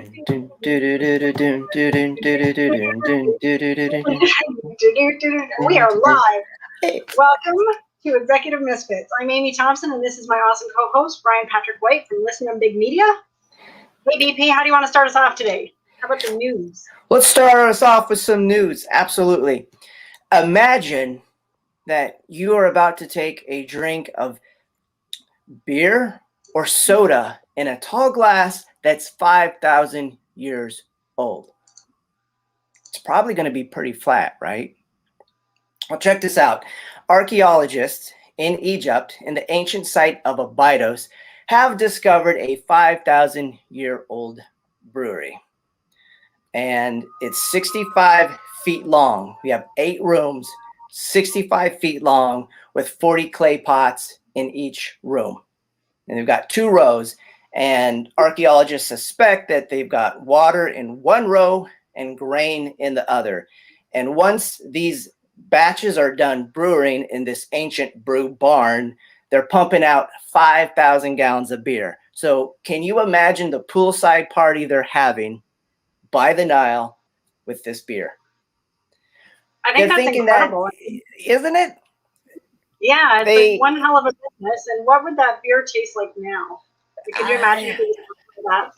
We are live. Welcome to Executive Misfits. I'm Amy Thompson, and this is my awesome co-host, Brian Patrick White from Listen on Big Media. Hey, BP, how do you want to start us off today? How about the news? Let's start us off with some news. Absolutely. Imagine that you are about to take a drink of beer or soda in a tall glass that's 5,000 years old. It's probably going to be pretty flat, right? Well, check this out. Archaeologists in Egypt, in the ancient site of Abydos, have discovered a 5,000-year-old brewery. And it's 65 feet long. We have 8 rooms, 65 feet long, with 40 clay pots in each room. And they've got 2 rows. And archaeologists suspect that they've got water in one row and grain in the other. And once these batches are done brewing in this ancient brew barn, they're pumping out 5,000 gallons of beer. So can you imagine the poolside party they're having by the Nile with this beer? I think that's incredible. Isn't it? Yeah, it's like one hell of a business. And what would that beer taste like now? Could you imagine if you did that?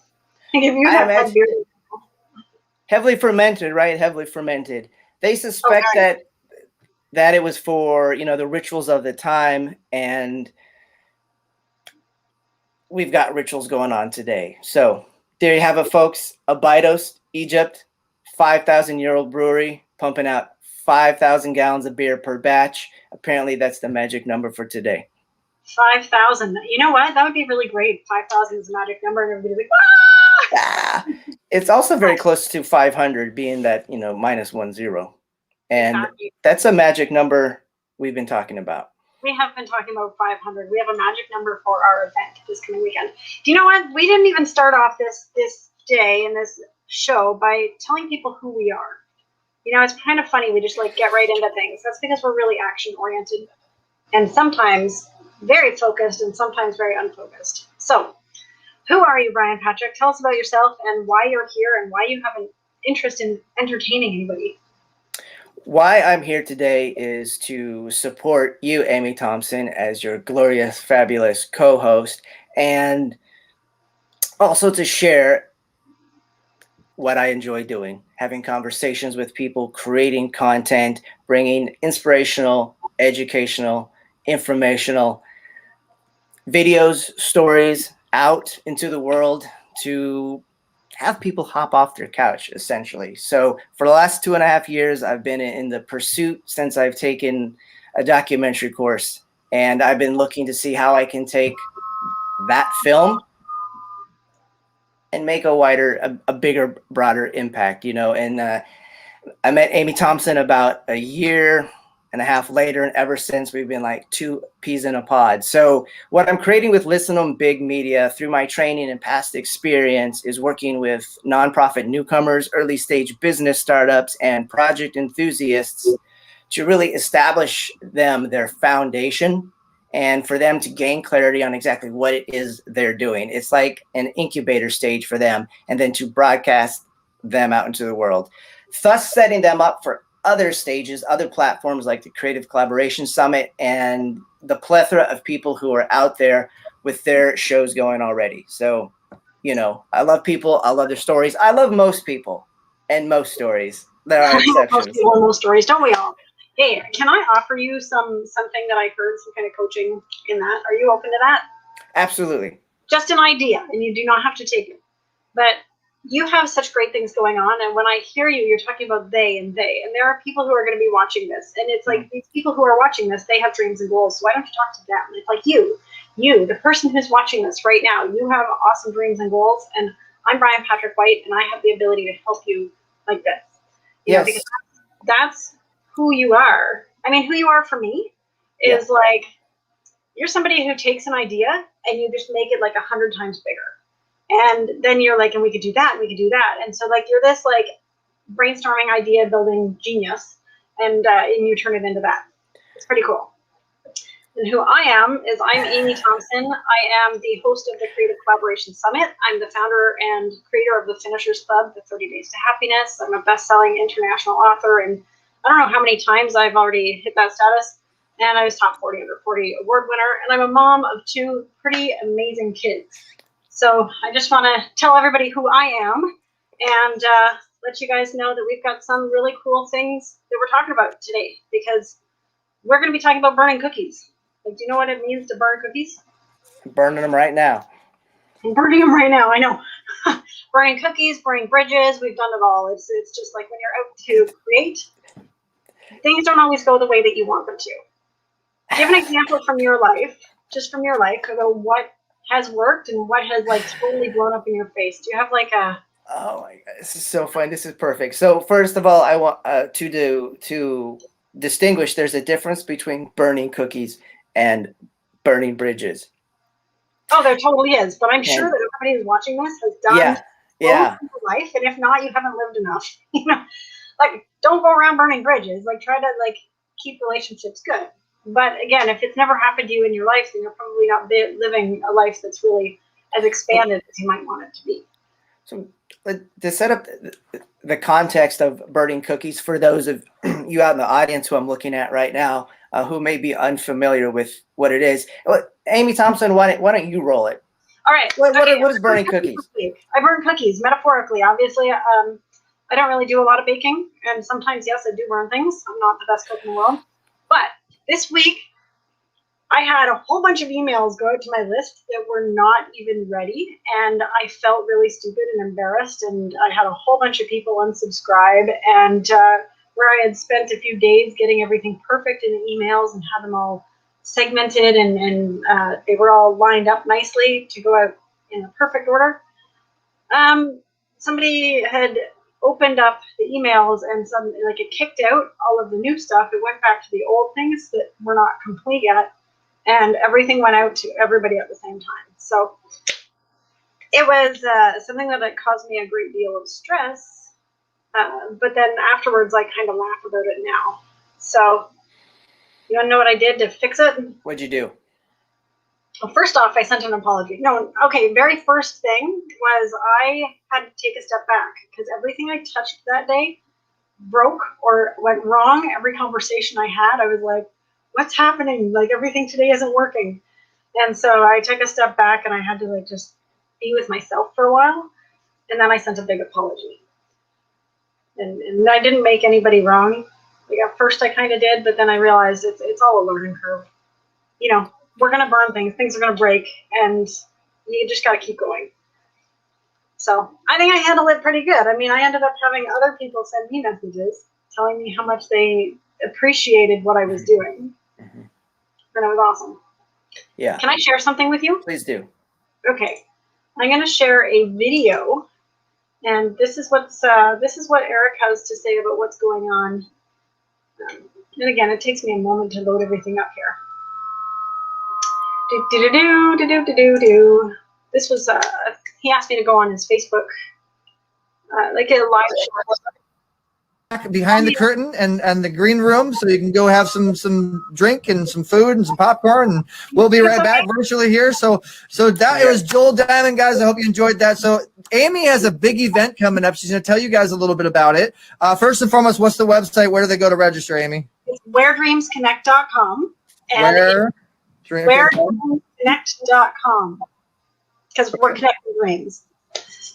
If you had beer. Heavily fermented, right? Heavily fermented. They suspect that it was for, the rituals of the time, and we've got rituals going on today. So there you have it, folks. Abydos, Egypt, 5,000-year-old brewery, pumping out 5,000 gallons of beer per batch. Apparently, that's the magic number for today. 5,000. You know what? That would be really great. 5,000 is a magic number, and everybody's like, ah! It's also very close to 500, being that, minus 10. And that's a magic number we've been talking about. We have been talking about 500. We have a magic number for our event this coming weekend. Do you know what? We didn't even start off this day and this show by telling people who we are. It's kind of funny. We just get right into things. That's because we're really action oriented and sometimes very focused and sometimes very unfocused. So who are you, Brian Patrick? Tell us about yourself and why you're here and why you have an interest in entertaining anybody. Why I'm here today is to support you, Amy Thompson, as your glorious, fabulous co-host, and also to share what I enjoy doing, having conversations with people, creating content, bringing inspirational, educational, informational videos, stories out into the world to have people hop off their couch, essentially. So for the last 2.5 years, I've been in the pursuit since I've taken a documentary course, and I've been looking to see how I can take that film and make a bigger, broader impact, and I met Amy Thompson about 1.5 years later, and ever since we've been like 2 peas in a pod. So what I'm creating with Listen on Big Media through my training and past experience is working with nonprofit newcomers, early stage business startups, and project enthusiasts to really establish their foundation and for them to gain clarity on exactly what it is they're doing. It's like an incubator stage for them, and then to broadcast them out into the world, thus setting them up for other stages, other platforms like the Creative Collaboration Summit and the plethora of people who are out there with their shows going already. So, I love people. I love their stories. I love most people and most stories. There are exceptions. Most people and most stories, don't we all? Hey, can I offer you something that I heard, some kind of coaching in that? Are you open to that? Absolutely. Just an idea, and you do not have to take it. But you have such great things going on, and when I hear you, you're talking about they, and there are people who are going to be watching this, and it's like these people who are watching this, they have dreams and goals, so why don't you talk to them? It's like you, the person who's watching this right now, you have awesome dreams and goals, and I'm Brian Patrick White, and I have the ability to help you like this. Yes. Because that's who you are. I mean, who you are for me is like, you're somebody who takes an idea and you just make it like 100 times bigger. And then you're like, and we could do that, and we could do that. And so you're this brainstorming idea building genius, and you turn it into that. It's pretty cool. And who I am is I'm Amy Thompson. I am the host of the Creative Collaboration Summit. I'm the founder and creator of the Finishers Club, the 30 Days to Happiness. I'm a best-selling international author, and I don't know how many times I've already hit that status. And I was top 40 under 40 award winner, and I'm a mom of 2 pretty amazing kids. So I just want to tell everybody who I am and let you guys know that we've got some really cool things that we're talking about today, because we're going to be talking about burning cookies. Like, do you know what it means to burn cookies? Burning them right now. I'm burning them right now, I know. Burning cookies, burning bridges, we've done it all. It's just like when you're out to create, things don't always go the way that you want them to. Give an example from your life, just from your life, about what has worked and what has like totally blown up in your face. Do you have like a... Oh my God, this is so fun. This is perfect. So first of all, I want to distinguish. There's a difference between burning cookies and burning bridges. Oh, there totally is. But I'm sure that everybody who's watching this has done both in their life, and if not, you haven't lived enough. You know, like, don't go around burning bridges. Like, try to like keep relationships good. But again, if it's never happened to you in your life, then you're probably not living a life that's really as expanded as you might want it to be. So to set up the context of burning cookies for those of you out in the audience who I'm looking at right now, who may be unfamiliar with what it is, Amy Thompson, why don't you roll it? All right. What is burning cookies? I burn cookies, metaphorically. Obviously, I don't really do a lot of baking, and sometimes, yes, I do burn things. I'm not the best cook in the world. But this week, I had a whole bunch of emails go out to my list that were not even ready, and I felt really stupid and embarrassed, and I had a whole bunch of people unsubscribe, and where I had spent a few days getting everything perfect in the emails and had them all segmented, and they were all lined up nicely to go out in the perfect order. Somebody had opened up the emails, and it kicked out all of the new stuff. It went back to the old things that were not complete yet. And everything went out to everybody at the same time. So it was something that caused me a great deal of stress. But then afterwards, I kind of laugh about it now. So you want to know what I did to fix it? What'd you do? Well, first off, I sent an apology. Very first thing was I had to take a step back, because everything I touched that day broke or went wrong. Every conversation I had, I was like, what's happening? Like, everything today isn't working. And so I took a step back, and I had to just be with myself for a while. And then I sent a big apology. And I didn't make anybody wrong. Like, at first I kind of did, but then I realized it's all a learning curve. You know, we're going to burn things. Things are going to break, and you just got to keep going. So I think I handled it pretty good. I mean, I ended up having other people send me messages telling me how much they appreciated what I was doing. Mm-hmm. And it was awesome. Yeah. Can I share something with you? Please do. Okay. I'm going to share a video, and this is what Eric has to say about what's going on. And again, it takes me a moment to load everything up here. This was he asked me to go on his Facebook, like a live show. Behind the curtain and the green room, so you can go have some drink and some food and some popcorn, and we'll be right back virtually here. So that it was Joel Diamond, guys. I hope you enjoyed that. So Amy has a big event coming up. She's going to tell you guys a little bit about it. First and foremost, what's the website? Where do they go to register, Amy? It's wheredreamsconnect.com. Wheredreamsconnect.com. Because we're connecting dreams.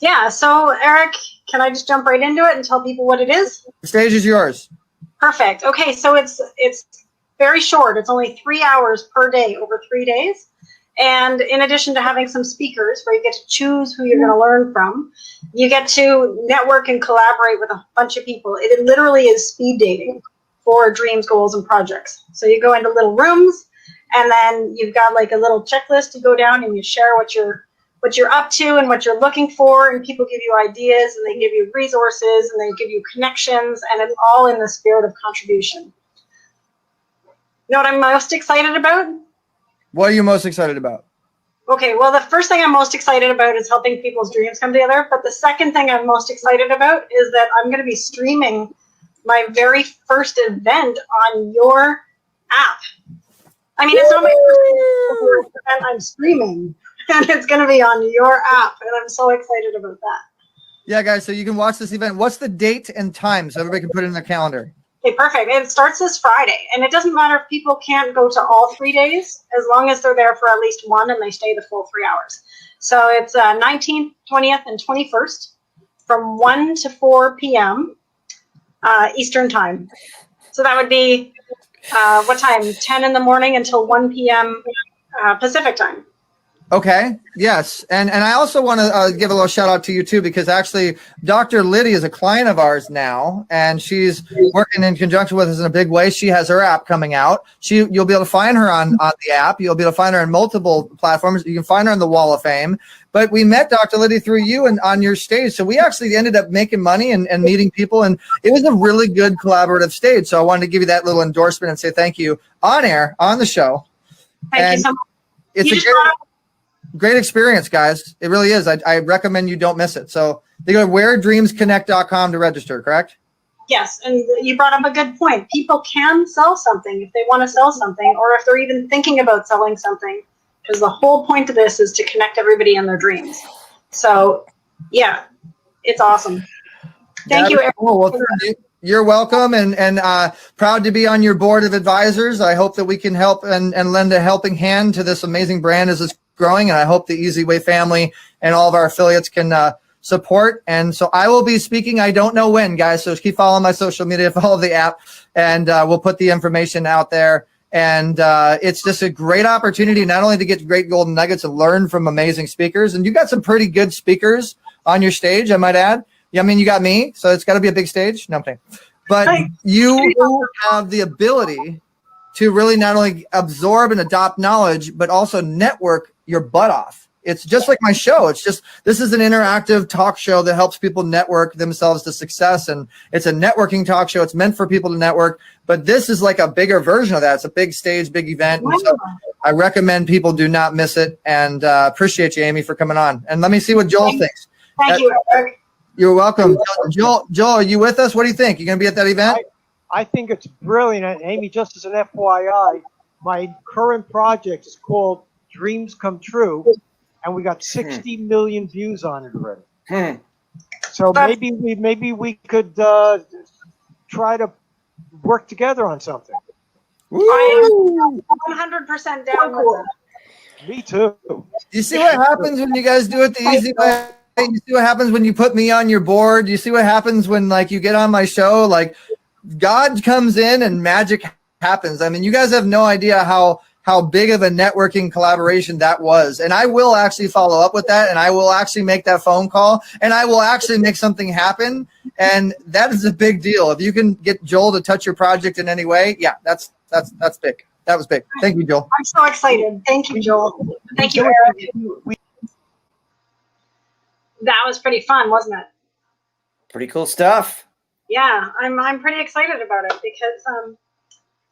Yeah, so Eric, can I just jump right into it and tell people what it is? The stage is yours. Perfect. Okay, so it's very short. It's only 3 hours per day over 3 days. And in addition to having some speakers where you get to choose who you're going to learn from, you get to network and collaborate with a bunch of people. It literally is speed dating for dreams, goals, and projects. So you go into little rooms, and then you've got like a little checklist to go down, and you share what you're up to and what you're looking for, and people give you ideas, and they give you resources, and they give you connections, and it's all in the spirit of contribution. You know what I'm most excited about? What are you most excited about? Okay, well, the first thing I'm most excited about is helping people's dreams come together, but the second thing I'm most excited about is that I'm going to be streaming my very first event on your app. I mean, it's not my first event. I'm streaming, and it's going to be on your app, and I'm so excited about that. Yeah, guys, so you can watch this event. What's the date and time so everybody can put it in their calendar? Okay, perfect. It starts this Friday, and it doesn't matter if people can't go to all 3 days, as long as they're there for at least one and they stay the full 3 hours. So it's 19th, 20th, and 21st from 1 to 4 p.m. Eastern time. So that would be, what time? 10 in the morning until 1 p.m. Pacific time. Okay. Yes. And I also want to give a little shout out to you too, because actually Dr. Liddy is a client of ours now, and she's working in conjunction with us in a big way. She has her app coming out. You'll be able to find her on the app. You'll be able to find her on multiple platforms. You can find her on the Wall of Fame. But we met Dr. Liddy through you and on your stage. So we actually ended up making money and meeting people. And it was a really good collaborative stage. So I wanted to give you that little endorsement and say thank you on air, on the show. Thank you so much. It's great experience, guys. It really is. I recommend you don't miss it. So they go to wheredreamsconnect.com to register, correct? Yes, and you brought up a good point. People can sell something if they want to sell something, or if they're even thinking about selling something, because the whole point of this is to connect everybody in their dreams. So, yeah, it's awesome. Thank you, everyone. Well, you're welcome, and proud to be on your board of advisors. I hope that we can help and lend a helping hand to this amazing brand as it's growing, and I hope the Easy Way family and all of our affiliates can support. And so I will be speaking. I don't know when, guys, so keep following my social media, follow the app, and we'll put the information out there. And it's just a great opportunity not only to get great golden nuggets and learn from amazing speakers, and you got some pretty good speakers on your stage, I might add. Yeah, I mean, you got me, so it's got to be a big stage. No, I'm kidding. But you have the ability to really not only absorb and adopt knowledge, but also network your butt off. It's just like my show. This is an interactive talk show that helps people network themselves to success. And it's a networking talk show. It's meant for people to network, but this is like a bigger version of that. It's a big stage, big event. And so I recommend people do not miss it, and appreciate you, Amy, for coming on. And let me see what Joel thinks. Thank you, Eric. You're welcome. Joel, are you with us? What do you think? You going to be at that event? I think it's brilliant. And Amy, just as an FYI, my current project is called Dreams Come True, and we got 60 million views on it already. So maybe we could try to work together on something. I am 100% down with that. Me too. You see what happens when you guys do it the easy way? You see what happens when you put me on your board? You see what happens when you get on my show? Like, God comes in and magic happens. I mean, you guys have no idea how big of a networking collaboration that was. And I will actually follow up with that, and I will actually make that phone call, and I will actually make something happen. And that is a big deal. If you can get Joel to touch your project in any way, yeah, that's big. That was big. Thank you, Joel. I'm so excited. Thank you, Joel. Thank you, Eric. That was pretty fun, wasn't it? Pretty cool stuff. Yeah, I'm pretty excited about it because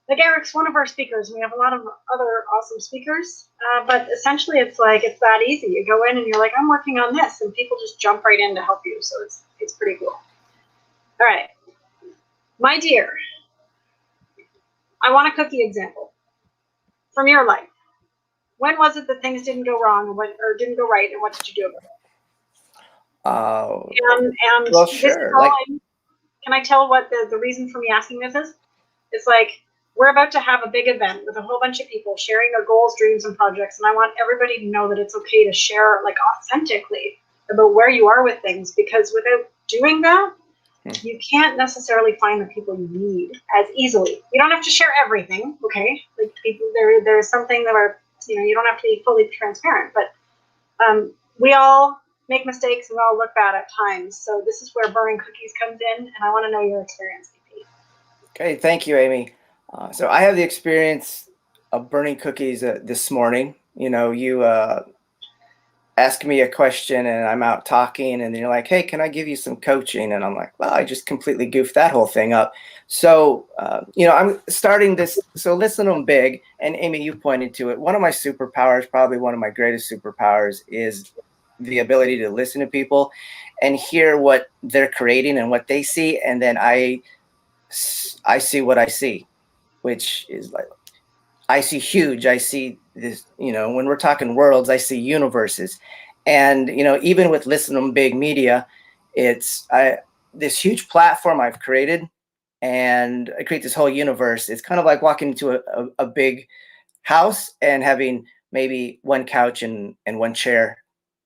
Eric's one of our speakers. We have a lot of other awesome speakers, but essentially it's that easy. You go in and you're like, I'm working on this, and people just jump right in to help you. So it's pretty cool. All right, my dear, I want a cookie example from your life. When was it that things didn't go wrong or didn't go right, and what did you do about it? And well, sure. Can I tell what the reason for me asking this is? It's we're about to have a big event with a whole bunch of people sharing their goals, dreams, and projects, and I want everybody to know that it's okay to share authentically about where you are with things, because without doing that, you can't necessarily find the people you need as easily. You don't have to share everything, okay? There's something that you don't have to be fully transparent, but we all make mistakes and we all look bad at times. So this is where burning cookies comes in, and I want to know your experience, VP. Okay, thank you, Amy. So I have the experience of burning cookies this morning. You ask me a question and I'm out talking, and then you're like, hey, can I give you some coaching? And I'm like, well, I just completely goofed that whole thing up. So, I'm starting this. So listen to them big. And Amy, you pointed to it. One of my superpowers, probably one of my greatest superpowers, is the ability to listen to people and hear what they're creating and what they see. And then I see what I see, which is I see huge. I see this, when we're talking worlds, I see universes. And, even with Listen 'em Big Media, it's this huge platform I've created, and I create this whole universe. It's kind of like walking into a big house and having maybe one couch and one chair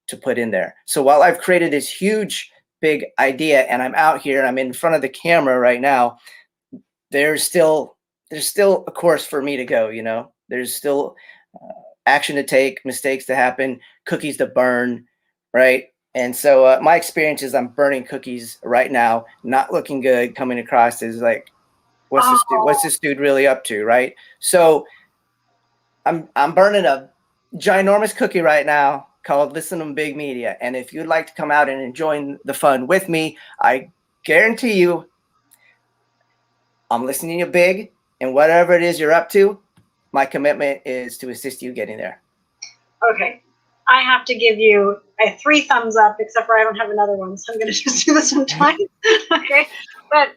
to put in there. So while I've created this huge, big idea, and I'm out here, I'm in front of the camera right now, there's still a course for me to go. There's still action to take, mistakes to happen, cookies to burn, right? And so my experience is I'm burning cookies right now, not looking good, coming across as like, what's this dude really up to, right? So I'm burning a ginormous cookie right now called Listen 'em Big Media. And if you'd like to come out and enjoy the fun with me, I guarantee you I'm listening to you big, and whatever it is you're up to, my commitment is to assist you getting there. Okay. I have to give you a 3 thumbs up, except for I don't have another one, so I'm going to just do this one time. Okay. But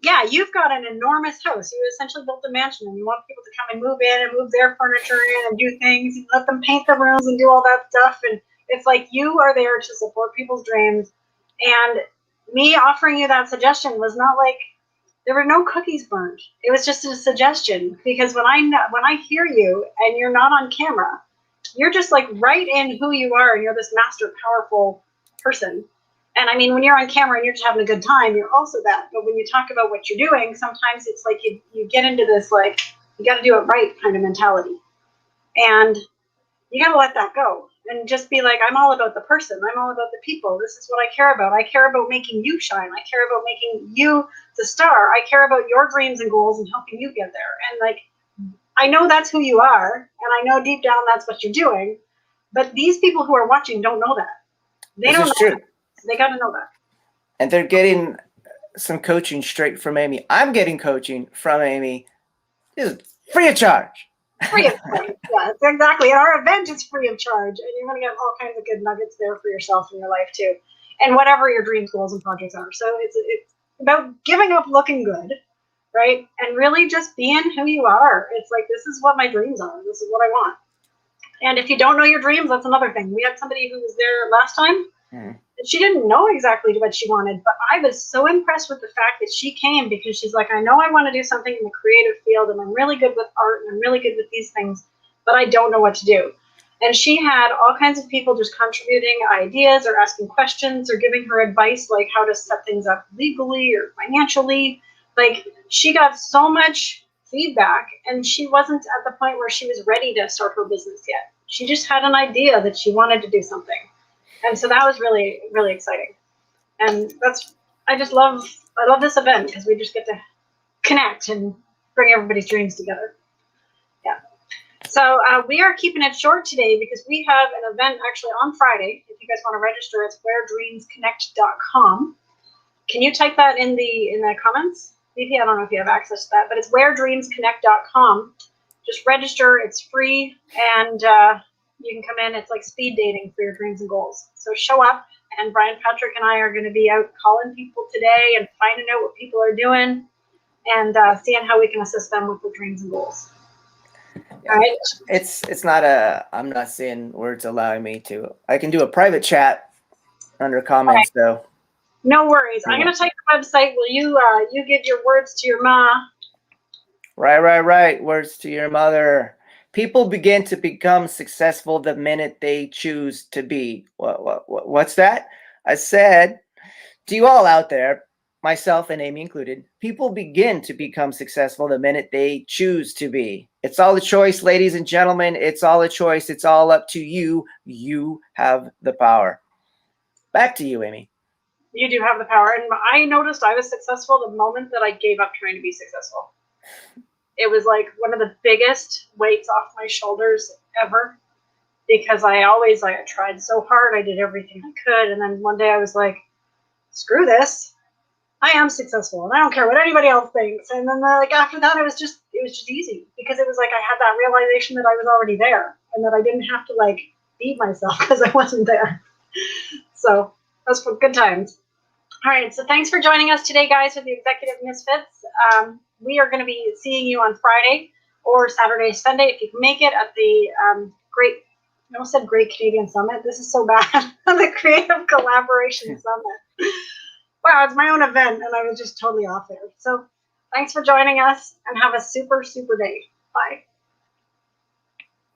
yeah, you've got an enormous house. You essentially built a mansion, and you want people to come and move in and move their furniture in and do things, and let them paint the rooms and do all that stuff. And it's like you are there to support people's dreams. And me offering you that suggestion was not like there were no cookies burned. It was just a suggestion, because when I hear you and you're not on camera, you're just like right in who you are, and you're this master, powerful person. And I mean, when you're on camera and you're just having a good time, you're also that. But when you talk about what you're doing, sometimes it's like you get into this, like, you got to do it right kind of mentality. And you got to let that go and just be like, I'm all about the person. I'm all about the people. This is what I care about. I care about making you shine. I care about making you the star. I care about your dreams and goals and helping you get there. And like, I know that's who you are, and I know deep down that's what you're doing. But these people who are watching don't know that. They don't know that. So they got to know that. And they're getting some coaching straight from Amy. I'm getting coaching from Amy. This is free of charge. Free of charge. Yeah, exactly. And our event is free of charge, and you're going to get all kinds of good nuggets there for yourself in your life too, and whatever your dreams, goals, and projects are. So it's about giving up looking good, right? And really just being who you are. It's like, this is what my dreams are. This is what I want. And if you don't know your dreams, that's another thing. We had somebody who was there last time. And she didn't know exactly what she wanted, but I was so impressed with the fact that she came, because she's like, I know I want to do something in the creative field, and I'm really good with art, and I'm really good with these things, but I don't know what to do. And she had all kinds of people just contributing ideas or asking questions or giving her advice, like how to set things up legally or financially. Like, she got so much feedback, and she wasn't at the point where she was ready to start her business yet. She just had an idea that she wanted to do something. And so that was really, really exciting. And I love this event, because we just get to connect and bring everybody's dreams together. Yeah. So we are keeping it short today, because we have an event actually on Friday. If you guys want to register, it's wheredreamsconnect.com. Can you type that in the comments? Maybe, I don't know if you have access to that, but it's wheredreamsconnect.com. Just register. It's free, and you can come in. It's like speed dating for your dreams and goals. So show up, and Brian Patrick and I are going to be out calling people today and finding out what people are doing, and seeing how we can assist them with their dreams and goals. All right. It's not I'm not saying words allowing me to. I can do a private chat under comments, though. No worries. I'm going to type the website. Will you give your words to your ma? Right. Words to your mother. People begin to become successful the minute they choose to be. What's that? I said, to you all out there, myself and Amy included, people begin to become successful the minute they choose to be. It's all a choice, ladies and gentlemen. It's all a choice. It's all up to you. You have the power. Back to you, Amy. You do have the power. And I noticed I was successful the moment that I gave up trying to be successful. It was like one of the biggest weights off my shoulders ever, because I tried so hard. I did everything I could. And then one day I was like, screw this. I am successful, and I don't care what anybody else thinks. And then after that, it was just easy, because it was like I had that realization that I was already there, and that I didn't have to beat myself because I wasn't there. So those were good times. All right, so thanks for joining us today, guys, with the Executive Misfits. We are going to be seeing you on Friday. or Saturday, Sunday, if you can make it at the I almost said Great Canadian Summit. This is so bad. The Creative Collaboration Summit. Wow, it's my own event, and I was just totally off there. So thanks for joining us, and have a super, super day. Bye.